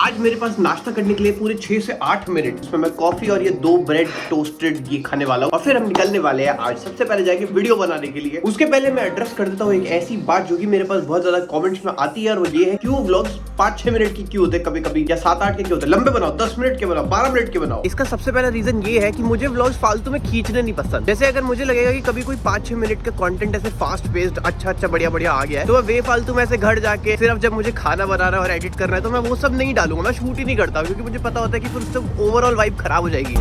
आज मेरे पास नाश्ता करने के लिए पूरे 6 से 8 मिनट, इसमें मैं कॉफी और ये 2 ब्रेड टोस्टेड ये खाने वाला हूँ और फिर हम निकलने वाले हैं आज सबसे पहले जाएंगे वीडियो बनाने के लिए। उसके पहले मैं एड्रेस कर देता हूँ एक ऐसी बात जो कि मेरे पास बहुत ज्यादा कमेंट्स में आती है और वो ये है कि वो व्लॉग्स 5-6 मिनट की क्यों होते हैं कभी कभी, या 7-8 के क्यों होते हैं, लंबे बनाओ, 10 मिनट के बनाओ, 12 मिनट के बनाओ। इसका सबसे पहला रीजन ये है कि मुझे व्लॉग्स फालतू में खींचने नहीं पसंद। जैसे अगर मुझे लगेगा कि कभी कोई 5-6 मिनट का कंटेंट ऐसे फास्ट पेस्ड अच्छा बढ़िया आ गया है तो मैं बेफालतू में ऐसे घर जाके सिर्फ जब मुझे खाना बनाना है और एडिट करना है तो मैं वो सब नहीं डालूंगा, मैं शूट ही नहीं करता क्योंकि मुझे पता होता है कि फिर उससे ओवरऑल वाइब खराब हो जाएगी।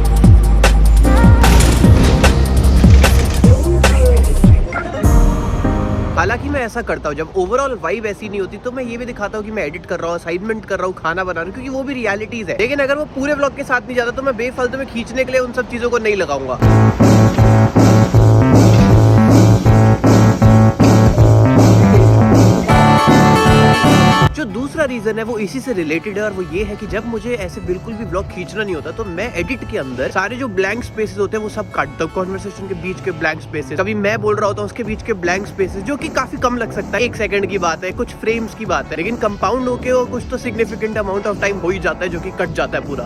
हालांकि मैं ऐसा करता हूँ जब ओवरऑल वाइब ऐसी नहीं होती तो मैं ये भी दिखाता हूँ कि मैं एडिट कर रहा हूँ, असाइनमेंट कर रहा हूँ, खाना बना रहा हूँ, क्योंकि वो भी रियलिटीज है। लेकिन अगर वो पूरे व्लॉग के साथ नहीं जाता तो मैं बेफालतू में खींचने के लिए उन सब चीजों को नहीं लगाऊंगा। जो दूसरा रीजन है वो इसी से रिलेटेड है और वो ये है कि जब मुझे ऐसे बिल्कुल भी ब्लॉग खींचना नहीं होता तो मैं एडिट के अंदर सारे जो ब्लैंक स्पेसेस होते हैं वो सब काटता हूँ। कॉन्वर्सेशन के बीच के ब्लैंक स्पेसेस, कभी मैं बोल रहा होता हूँ उसके बीच के ब्लैंक स्पेसेस, जो कि काफी कम लग सकता है, 1 सेकंड की बात है, कुछ फ्रेम्स की बात है, लेकिन कंपाउंड होके वो कुछ तो सिग्निफिकेंट अमाउंट ऑफ टाइम हो ही जाता है जो कि कट जाता है पूरा।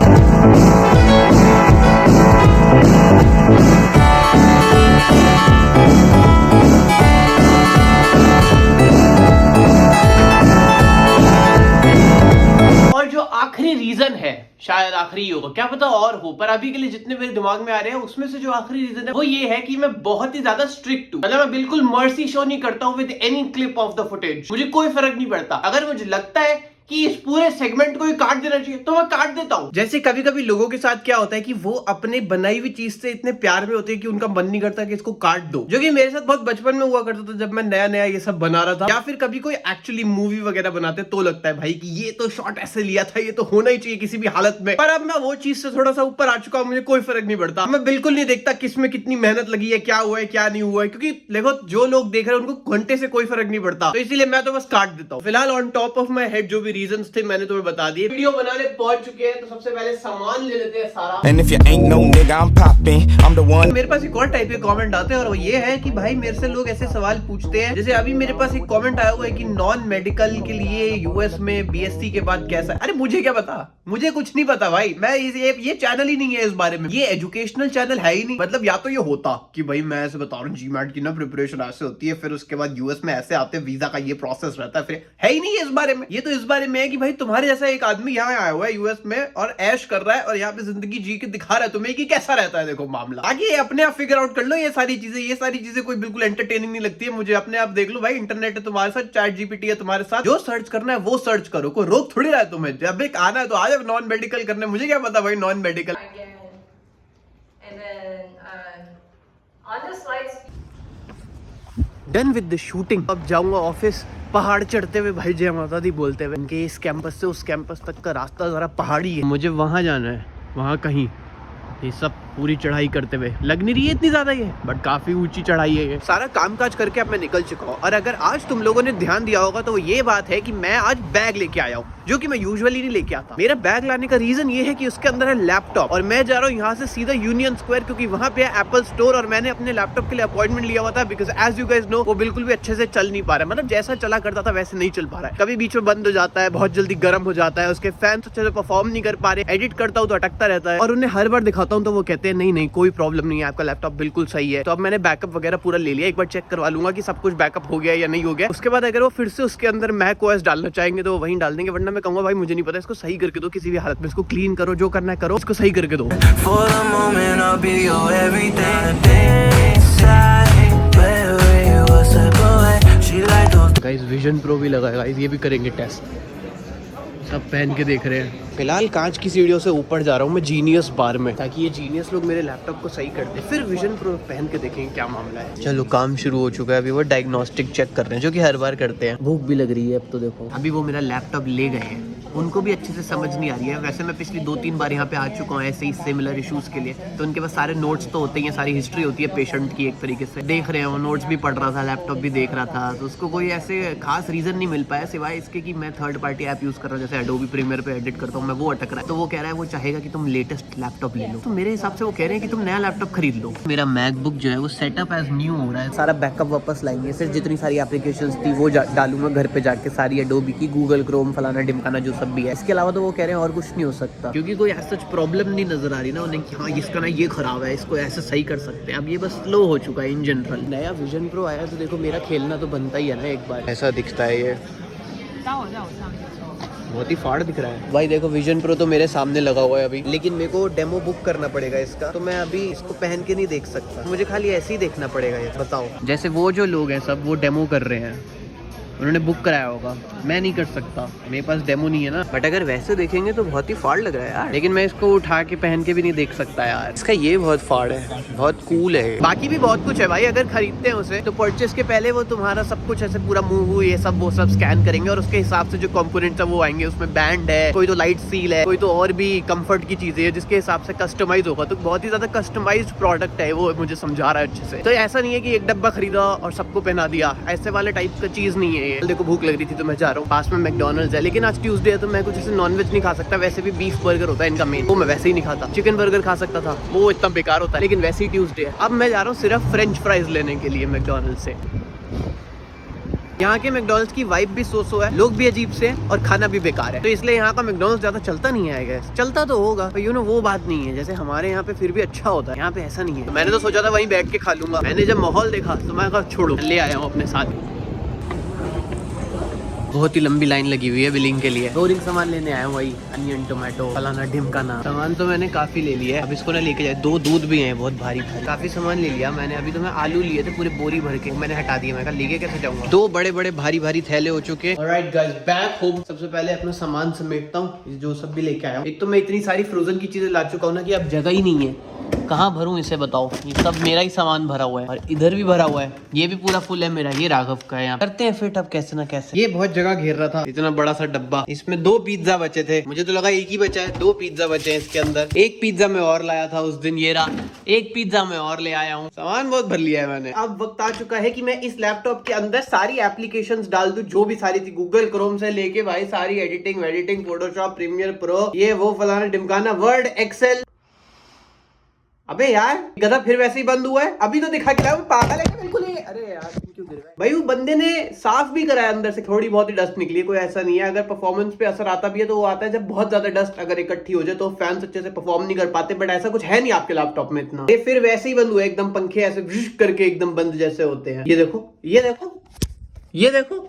आखिरी रीजन है, शायद आखिरी होगा, क्या पता और हो, पर अभी के लिए जितने मेरे दिमाग में आ रहे हैं उसमें से जो आखिरी रीजन है वो ये है कि मैं बहुत ही ज्यादा स्ट्रिक्ट हूँ। मतलब मैं बिल्कुल मर्सी शो नहीं करता हूँ with any clip of the footage. मुझे कोई फर्क नहीं पड़ता, अगर मुझे लगता है कि इस पूरे सेगमेंट को ही काट देना चाहिए तो मैं काट देता हूँ। जैसे कभी कभी लोगों के साथ क्या होता है कि वो अपने बनाई हुई चीज से इतने प्यार में होते हैं कि उनका मन नहीं करता कि इसको काट दो, जो कि मेरे साथ बहुत बचपन में हुआ करता था जब मैं नया नया ये सब बना रहा था, या फिर कभी कोई एक्चुअली मूवी वगैरह बनाते तो लगता है भाई कि ये तो शॉट ऐसे लिया था, ये तो होना ही चाहिए किसी भी हालत में। पर अब मैं वो चीज से थोड़ा सा ऊपर आ चुका हूँ, मुझे कोई फर्क नहीं पड़ता, मैं बिल्कुल नहीं देखता किसमें कितनी मेहनत लगी है, क्या हुआ है क्या नहीं हुआ है, क्योंकि देखो जो लोग देख रहे हैं उनको घंटे से कोई फर्क नहीं पड़ता, तो इसीलिए मैं तो बस काट देता हूँ। फिलहाल on top of my head जो भी रीजन थे मैंने तुम्हें बता दिए। वीडियो बनाने पहुंच चुके हैं तो सबसे पहले सामान ले लेते हैं सारा। And if you ain't no nigga, I'm popping. I'm the one. मेरे पास एक और टाइप के कमेंट आते हैं और वो ये है कि भाई मेरे से लोग ऐसे सवाल पूछते हैं, जैसे अभी मेरे पास एक कमेंट आया हुआ है कि नॉन मेडिकल के लिए यूएस में बीएससी के बाद कैसा है। अरे मुझे क्या पता, मुझे कुछ नहीं पता भाई, मैं ये चैनल ही नहीं है इस बारे में, ये एजुकेशनल चैनल है ही नहीं। मतलब या तो ये होता कि भाई मैं ऐसे बता रहा हूँ जीमैट की ना प्रिपरेशन ऐसे होती है, फिर उसके बाद यूएस में ऐसे आते हैं, वीजा का ये प्रोसेस रहता है, फिर है ही नहीं है इस बारे में। ये तो इस बारे में है कि भाई तुम्हारे जैसा एक आदमी यहाँ आया हुआ है यूएस में और ऐश कर रहा है और यहाँ पे जिंदगी जी के दिखा रहा है तुम्हें कि कैसा रहता है। देखो मामला आगे अपने आप फिगर आउट कर लो। ये सारी चीजें कोई बिल्कुल एंटरटेनिंग नहीं लगती है मुझे। अपने आप देख लो भाई, इंटरनेट है तुम्हारे साथ, चैट जीपीटी है तुम्हारे साथ, जो सर्च करना है वो सर्च करो, कोई रोक थोड़ी रहा है तुम्हें। जब एक आना है तो आज नॉन मेडिकल करने, मुझे क्या पता भाई non medical. Done with the shooting, अब जाऊंगा ऑफिस। पहाड़ चढ़ते हुए भाई जय माता दी बोलते हुए, इनके इस कैंपस से उस कैंपस तक का रास्ता जरा पहाड़ी है, मुझे वहां जाना है, वहां कहीं ये सब पूरी चढ़ाई करते हुए लग नहीं रही है इतनी ज्यादा ये, बट काफी ऊंची चढ़ाई है ये। सारा कामकाज करके अब मैं निकल चुका हूँ और अगर आज तुम लोगों ने ध्यान दिया होगा तो ये बात है कि मैं आज बैग लेके आया हूँ, जो कि मैं यूजुअली नहीं लेके आता। मेरा बैग लाने का रीजन ये है कि उसके अंदर है लैपटॉप और मैं जा रहा हूँ यहाँ से सीधा यूनियन स्क्वायर, क्योंकि वहाँ पे है एप्पल स्टोर और मैंने अपने लैपटॉप के लिए अपॉइंटमेंट लिया हुआ था, because as you guys know वो बिल्कुल भी अच्छे से चल नहीं पा रहा है। मतलब जैसा चला करता था वैसे नहीं चल पा रहा है, कभी बीच में बंद हो जाता है, बहुत जल्दी गर्म हो जाता है, उसके फैंस अच्छे से परफॉर्म नहीं कर पा रहे, एडिट करता हूँ तो अटकता रहता है और उन्हें हर बार दिखाता हूँ तो वो कहते हैं नहीं कोई प्रॉब्लम नहीं है, आपका लैपटॉप बिल्कुल सही है। तो अब मैंने बैकअप वगैरह पूरा ले लिया, एक बार चेक करवा लूंगा कि सब कुछ बैकअप हो गया या नहीं हो गया। उसके बाद अगर वो फिर से उसके अंदर मैक ओएस डालना चाहेंगे तो वो वहीं डाल देंगे, वरना मैं कहूंगा भाई मुझे नहीं पता, इसको सही करके दो किसी भी हालत में, इसको क्लीन करो, जो करना है करो, इसको सही करके दो। गाइस विजन प्रो भी लगा है गाइस, ये भी करेंगे टेस्ट, सब पहन के देख रहे हैं। फिलहाल कांच की सीढ़ियों से ऊपर जा रहा हूँ मैं जीनियस बार में, ताकि ये जीनियस लोग मेरे लैपटॉप को सही कर दे, फिर विजन प्रो पहन के देखेंगे क्या मामला है। चलो काम शुरू हो चुका है, अभी वो डायग्नोस्टिक चेक कर रहे हैं जो कि हर बार करते हैं। भूख भी लग रही है अब तो देखो। अभी वो मेरा लैपटॉप ले गए हैं, उनको भी अच्छे से समझ नहीं आ रही है। वैसे मैं पिछली 2-3 बार यहाँ पे आ चुका हूँ ऐसे ही सिमिलर इश्यूज के लिए, तो उनके पास सारे नोट्स तो होते ही हैं, सारी हिस्ट्री होती है पेशेंट की, एक तरीके से देख रहे हैं वो नोट्स भी पढ़ रहा था, लैपटॉप भी देख रहा था, तो उसको कोई ऐसे खास रीजन नहीं मिल पाया सिवाय इसके कि मैं थर्ड पार्टी ऐप यूज कर रहा हूँ, जैसे एडोबी प्रीमियर पे एडिट करता हूँ मैं, वो अटक रहा है। तो वो कह रहा है वो चाहेगा कि तुम लेटेस्ट लैपटॉप ले लो, तो मेरे हिसाब से वो कह रहे हैं कि तुम नया लैपटॉप खरीद लो। मेरा मैकबुक जो है वो सेटअप एज न्यू हो रहा है, सारा बैकअप वापस लाएंगे, सिर्फ जितनी सारी एप्लीकेशंस थी वो डालूंगा घर पे जाके, सारी एडोबी की, गूगल क्रोम, फलाना डिमकाना जो सब भी है। इसके अलावा तो वो कह रहे हैं और कुछ नहीं हो सकता, क्योंकि कोई ऐसा प्रॉब्लम नहीं नजर आ रही ना उन्हें कि हाँ इसका ना ये खराब है, इसको ऐसे सही कर सकते हैं। अब ये बस स्लो हो चुका है इन जनरल। नया विजन प्रो आया तो देखो मेरा खेलना तो बनता ही है ना एक बार। ऐसा दिखता है ये, बहुत ही फाड़ दिख रहा है भाई। देखो विजन प्रो तो मेरे सामने लगा हुआ है अभी, लेकिन मेरे को डेमो बुक करना पड़ेगा इसका, तो मैं अभी इसको पहन के नहीं देख सकता, मुझे खाली ऐसे ही देखना पड़ेगा ये। बताओ, जैसे वो जो लोग हैं सब वो डेमो कर रहे हैं, उन्होंने बुक कराया होगा, मैं नहीं कर सकता, मेरे पास डेमो नहीं है ना। बट अगर वैसे देखेंगे तो बहुत ही फाड़ लग रहा है यार, लेकिन मैं इसको उठा के पहन के भी नहीं देख सकता यार। इसका ये बहुत फाड़ है, बहुत कूल है। बाकी भी बहुत कुछ है भाई, अगर खरीदते हैं उसे तो परचेस के पहले वो तुम्हारा सब कुछ ऐसे पूरा मुंह ये सब वो सब स्कैन करेंगे और उसके हिसाब से जो कंपोनेंट्स है वो आएंगे। उसमें बैंड है, कोई तो लाइट सील है, कोई तो और भी कंफर्ट की चीजें है जिसके हिसाब से कस्टमाइज होगा। तो बहुत ही ज्यादा कस्टमाइज्ड प्रोडक्ट है वो, मुझे समझा रहा है अच्छे से। तो ऐसा नहीं है कि एक डब्बा खरीदा और सबको पहना दिया, ऐसे वाले टाइप का चीज नहीं है ये। देखो भूख लग रही थी तो मैं जा रहा हूँ, पास में मैकडॉनल्ड्स है, लेकिन आज ट्यूसडे है तो मैं कुछ ऐसे नॉनवेज नहीं खा सकता। वैसे भी बीफ बर्गर होता है इनका मेन, वो मैं वैसे ही नहीं खाता। चिकन बर्गर खा सकता था, वो इतना बेकार होता है, लेकिन वैसे ही ट्यूसडे है। अब मैं जा रहा हूँ सिर्फ फ्रेंच फ्राइज लेने के लिए मैकडॉनल्ड्स से। यहाँ के मैकडॉनल्ड्स की वाइब भी सो है, लोग भी अजीब से हैं और खाना भी बेकार है, तो इसलिए यहाँ का मैकडॉनल्ड्स ज्यादा चलता नहीं है। गैस चलता तो होगा पर यू नो वो बात नहीं है जैसे हमारे यहाँ पे, फिर भी अच्छा होता है। यहाँ पे ऐसा नहीं है। तो मैंने तो सोचा था वहीं बैठ के खा लूंगा, मैंने जब माहौल देखा तो मैं कहा छोड़ो, ले आया हूँ अपने साथ। बहुत ही लंबी लाइन लगी हुई है बिलिंग के लिए। 2 रिंग सामान लेने आया हूँ, वही अनियन, टोमेटो, फलाना ढिमकाना। सामान तो मैंने काफी ले लिया है, अब इसको ना लेके जाए। 2 दूध भी हैं बहुत भारी भारी, काफी सामान ले लिया मैंने। अभी तो मैं आलू लिए थे पूरे बोरी भर के, मैंने हटा दिया। मैं कहा लेके कैसे जाऊंगा, 2 बड़े बड़े भारी भारी थैले हो चुके। Alright guys, back home. सबसे पहले अपना सामान समेटता हूँ, जो सब भी लेके आया हूँ। एक तो मैं इतनी सारी फ्रोजन की चीजें ला चुका हूँ ना कि अब जगह ही नहीं है, कहाँ भरूं इसे बताओ। ये सब मेरा ही सामान भरा हुआ है और इधर भी भरा हुआ है, ये भी पूरा फुल है मेरा। ये राघव का है। यहाँ करते हैं फिट अब कैसे ना कैसे। ये बहुत जगह घेर रहा था, इतना बड़ा सा डब्बा, इसमें 2 पिज्जा बचे थे। मुझे तो लगा एक ही बचा है, 2 पिज्जा बचे हैं इसके अंदर। एक पिज्जा मैं और लाया था उस दिन, ये रहा। एक पिज्जा मैं और ले आया हूँ। सामान बहुत भर लिया है मैंने। अब वक्त आ चुका है कि मैं इस लैपटॉप के अंदर सारी एप्लीकेशंस डाल दूं, जो भी सारी थी, गूगल क्रोम से लेके भाई सारी एडिटिंग, फोटोशॉप, प्रीमियर प्रो, ये वो फलाना ढिमकाना, वर्ड, एक्सेल। अबे यार गधा फिर वैसे ही बंद हुआ है, अभी तो दिखा के लाया, पागल है बिल्कुल ये। अरे यार क्यों गिर रहा है भाई। वो बंदे ने साफ भी कराया, अंदर से थोड़ी बहुत ही डस्ट निकली है, कोई ऐसा नहीं है। अगर परफॉर्मेंस पे असर आता भी है तो वो आता है जब बहुत ज्यादा डस्ट अगर इकट्ठी हो जाए तो फैंस अच्छे से परफॉर्म नहीं कर पाते। बट ऐसा कुछ है नहीं आपके लैपटॉप में इतना। ये फिर वैसे ही बंद हुआ एकदम, पंखे ऐसे विश करके एकदम बंद जैसे होते हैं। ये देखो, ये देखो, ये देखो।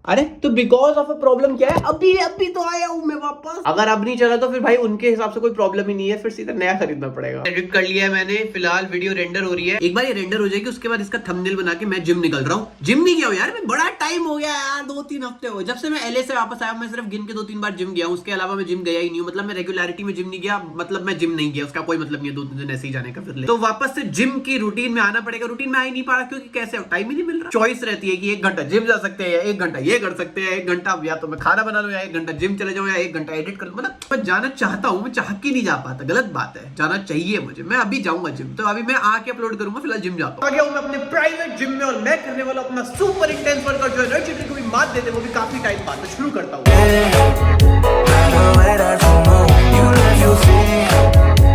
अरे तो बिकॉज ऑफ अ प्रॉब्लम क्या है, अभी तो आया हूँ मैं वापस। अगर अब नहीं चला तो फिर भाई उनके हिसाब से कोई प्रॉब्लम ही नहीं है, फिर सीधा नया खरीदना पड़ेगा। एडिट कर लिया है मैंने, फिलहाल वीडियो रेंडर हो रही है। एक बार ये रेंडर हो जाएगी उसके बाद इसका थंबनेल बना के मैं जिम निकल रहा हूँ। जिम नहीं गया हूँ यार मैं, बड़ा टाइम हो गया यार, 2-3 हफ्ते हो गए जब से मैं LA से वापस आया हूँ। मैं सिर्फ गिन के 2-3 बार जिम गया हूँ, उसके अलावा मैं जिम गया ही नहीं हूँ। मतलब मैं रेगुलरिटी में जिम नहीं गया, मतलब मैं जिम नहीं गया, उसका कोई मतलब नहीं है 2-3 दिन ऐसे ही जाने का। फिर तो वापस से जिम की रूटीन में आना पड़ेगा। रूटीन में आ ही नहीं पा रहा क्योंकि कैसे टाइम ही नहीं मिल रहा। चॉइस रहती है कि 1 घंटा जिम जा सकते हैं, 1 घंटा ये कर सकते हैं, 1 घंटा या तो मैं खाना बना लूं, या 1 घंटा जिम चले जाऊं, या 1 घंटा एडिट कर लूं। मतलब मैं जाना चाहता हूं, मैं चाह के नहीं जा पाता, गलत बात है। जाना चाहिए मुझे, मैं अभी जाऊंगा जिम, तो अभी मैं आके अपलोड करूंगा। फिलहाल जिम जाता हूं, आ गया हूं मैं अपने प्राइवेट जिम में और मैं करने वाला अपना सुपर इंटेंस वर्कआउट, जो एनर्जी को भी मात देते वो भी काफी टाइम बाद। तो शुरू करता हूं।